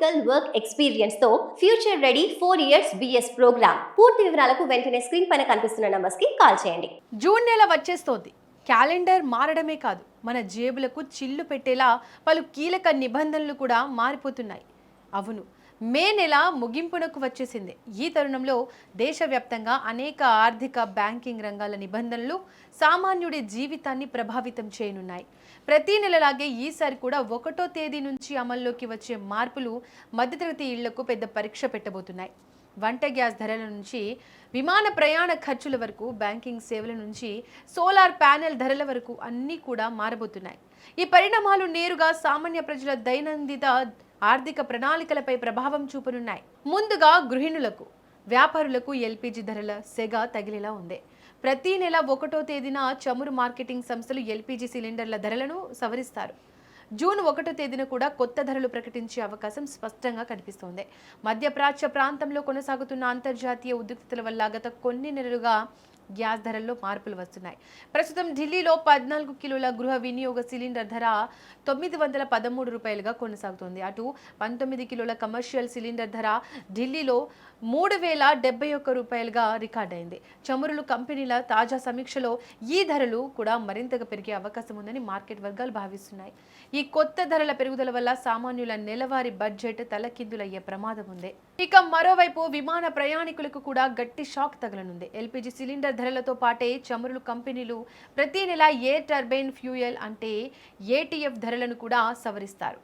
Practical work experience తో future ready 4 years BS programme. పూర్తి వివరాలకు వెంటనే స్క్రీన్ పైన కనిపిస్తున్న నంబర్స్ కి కాల్ చేయండి. జూన్ నెల వచ్చేస్తోంది. క్యాలెండర్ మారడమే కాదు, మన జేబులకు చిల్లు పెట్టేలా పలు కీలక నిబంధనలు కూడా మారిపోతున్నాయి. అవును, మే నెల ముగింపునకు వచ్చేసింది. ఈ తరుణంలో దేశవ్యాప్తంగా అనేక ఆర్థిక బ్యాంకింగ్ రంగాల నిబంధనలు సామాన్యుడి జీవితాన్ని ప్రభావితం చేయనున్నాయి. ప్రతి నెలలాగే ఈసారి కూడా 1వ తేదీ నుంచి అమల్లోకి వచ్చే మార్పులు మధ్యతరగతి ఇళ్లకు పెద్ద పరీక్ష పెట్టబోతున్నాయి. వంట గ్యాస్ ధరల నుంచి విమాన ప్రయాణ ఖర్చుల వరకు, బ్యాంకింగ్ సేవల నుంచి సోలార్ ప్యానెల్ ధరల వరకు అన్నీ కూడా మారబోతున్నాయి. ఈ పరిణామాలు నేరుగా సామాన్య ప్రజల దైనందిన ఆర్థిక ప్రణాళికలపై ప్రభావం చూపనున్నాయి. ముందుగా గృహిణులకు, వ్యాపారులకు ఎల్పీజీ ధరల సెగ తగిలేలా ఉంది. ప్రతి నెల 1వ తేదీన చమురు మార్కెటింగ్ సంస్థలు ఎల్పీజీ సిలిండర్ల ధరలను సవరిస్తారు. జూన్ 1వ తేదీన కూడా కొత్త ధరలు ప్రకటించే అవకాశం స్పష్టంగా కనిపిస్తోంది. మధ్యప్రాచ్య ప్రాంతంలో కొనసాగుతున్న అంతర్జాతీయ ఉద్రిక్తతల వల్ల గత కొన్ని నెలలుగా గ్యాస్ ధరల్లో మార్పులు వస్తున్నాయి. ప్రస్తుతం ఢిల్లీలో 14 కిలోల గృహ వినియోగ సిలిండర్ ధర 913 రూపాయలుగా కొనసాగుతోంది. అటు 19 కిలోల కమర్షియల్ సిలిండర్ ధర ఢిల్లీలో 3071 రూపాయలుగా రికార్డైంది. చమురులు కంపెనీల తాజా సమీక్షలో ఈ ధరలు కూడా మరింతగా పెరిగే అవకాశం ఉందని మార్కెట్ వర్గాలు భావిస్తున్నాయి. ఈ కొత్త ధరల పెరుగుదల వల్ల సామాన్యుల నెలవారీ బడ్జెట్ తలకిందులయ్యే ప్రమాదం ఉంది. ఇక మరోవైపు విమాన ప్రయాణికులకు కూడా గట్టి షాక్ తగలనుంది. ఎల్పీజీ సిలిండర్ ధరలతో పాటే చమురులు కంపెనీలు ప్రతి నెల ఎయిర్ టర్బైన్ ఫ్యూయల్ అంటే ఏటీఎఫ్ ధరలను కూడా సవరిస్తారు.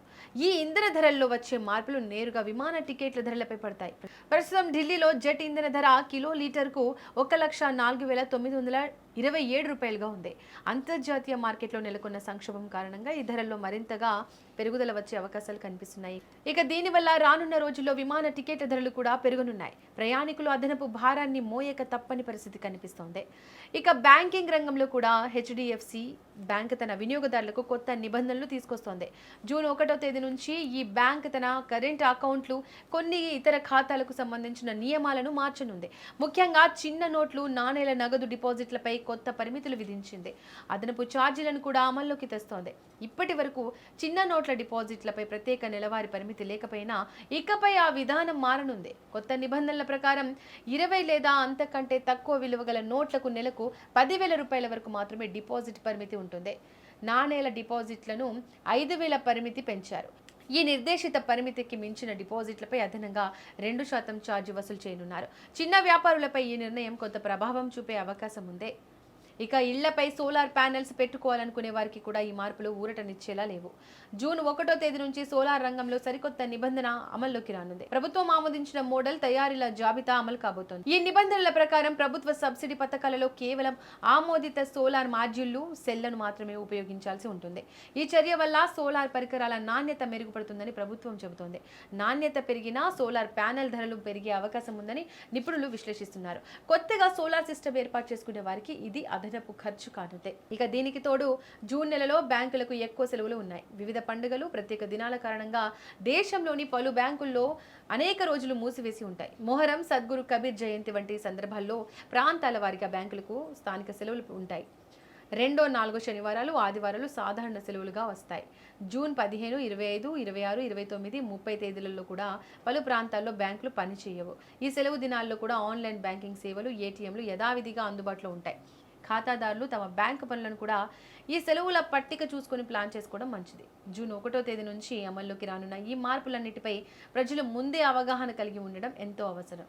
ఈ ఇంధన ధరల్లో వచ్చే మార్పులు నేరుగా విమాన టికెట్ల ధరలపై పడతాయి. ప్రస్తుతం ఢిల్లీలో జెట్ ఇంధన ధర కిలో లీటర్కు 1,04,927 రూపాయలుగా ఉంది. అంతర్జాతీయ మార్కెట్లో నెలకొన్న సంక్షోభం కారణంగా ఈ ధరల్లో మరింతగా పెరుగుదల వచ్చే అవకాశాలు కనిపిస్తున్నాయి. ఇక దీనివల్ల రానున్న రోజుల్లో విమాన టికెట్ల ధరలు కూడా పెరగనున్నాయి. ప్రయాణికులు అదనపు భారాన్ని మోయక తప్పని పరిస్థితి కనిపిస్తోంది. ఇక బ్యాంకింగ్ రంగంలో కూడా హెచ్డిఎఫ్సి బ్యాంక్ తన వినియోగదారులకు కొత్త నిబంధనలు తీసుకొస్తోంది. జూన్ 1వ తేదీ నుంచి ఈ బ్యాంక్ తన కరెంట్ అకౌంట్లు, కొన్ని ఇతర ఖాతాలకు సంబంధించిన నియమాలను మార్చనుంది. ముఖ్యంగా చిన్న నోట్లు, నాణేల నగదు డిపాజిట్లపై కొత్త పరిమితులు విధించింది. అదనపు ఛార్జీలను కూడా అమల్లోకి తెస్తోంది. ఇప్పటి వరకు చిన్న నోట్ల డిపాజిట్లపై ప్రత్యేక నెలవారీ పరిమితి లేకపోయినా ఇకపై ఆ విధానం మారనుంది. కొత్త నిబంధనల ప్రకారం 20 లేదా అంతకంటే తక్కువ విలువ గల నోట్లకు నెలకు 10,000 రూపాయల వరకు మాత్రమే డిపాజిట్ పరిమితి ఉంటుంది. నాణేల డిపాజిట్లను 5,000 పరిమితి పెంచారు. ఈ నిర్దేశిత పరిమితికి మించిన డిపాజిట్లపై అదనంగా 2% ఛార్జీ వసూలు చేయనున్నారు. చిన్న వ్యాపారులపై ఈ నిర్ణయం కొంత ప్రభావం చూపే అవకాశం ఉంది. ఇక ఇళ్లపై సోలార్ ప్యానెల్స్ పెట్టుకోవాలనుకునే వారికి కూడా ఈ మార్పులు ఊరటనిచ్చేలా లేవు. జూన్ 1వ తేదీ నుంచి సోలార్ రంగంలో సరికొత్త నిబంధన అమల్లోకి రానుంది. ప్రభుత్వం ఆమోదించిన మోడల్ తయారీల జాబితా అమలు కాబోతోంది. ఈ నిబంధనల ప్రకారం ప్రభుత్వ సబ్సిడీ పథకాలలో కేవలం ఆమోదిత సోలార్ మాడ్యూళ్లు, సెల్లను మాత్రమే ఉపయోగించాల్సి ఉంటుంది. ఈ చర్య వల్ల సోలార్ పరికరాల నాణ్యత మెరుగుపడుతుందని ప్రభుత్వం చెబుతోంది. నాణ్యత పెరిగినా సోలార్ ప్యానెల్ ధరలు పెరిగే అవకాశం ఉందని నిపుణులు విశ్లేషిస్తున్నారు. కొత్తగా సోలార్ సిస్టమ్ ఏర్పాటు చేసుకునే వారికి ఇది అదనపు ఖర్చు కానుంది. ఇక దీనికి తోడు జూన్ నెలలో బ్యాంకులకు ఎక్కువ సెలవులు ఉన్నాయి. వివిధ పండుగలు, ప్రత్యేక దినాల కారణంగా దేశంలోని పలు బ్యాంకుల్లో అనేక రోజులు మూసివేసి ఉంటాయి. మొహరం, సద్గురు కబీర్ జయంతి వంటి సందర్భాల్లో ప్రాంతాల వారీగా బ్యాంకులకు స్థానిక సెలవులు ఉంటాయి. 2, 4 శనివారాలు, ఆదివారాలు సాధారణ సెలవులుగా వస్తాయి. జూన్ 15, 25, 26, 29, 30 తేదీలలో కూడా పలు ప్రాంతాల్లో బ్యాంకులు పనిచేయవు. ఈ సెలవు దినాల్లో కూడా ఆన్లైన్ బ్యాంకింగ్ సేవలు, ఏటీఎంలు యథావిధిగా అందుబాటులో ఉంటాయి. ఖాతాదారులు తమ బ్యాంకు పనులను కూడా ఈ సెలవుల పట్టిక చూసుకొని ప్లాన్ చేసుకోవడం మంచిది. జూన్ 1వ తేదీ నుంచి అమల్లోకి రానున్న ఈ మార్పులన్నిటిపై ప్రజలు ముందే అవగాహన కలిగి ఉండడం ఎంతో అవసరం.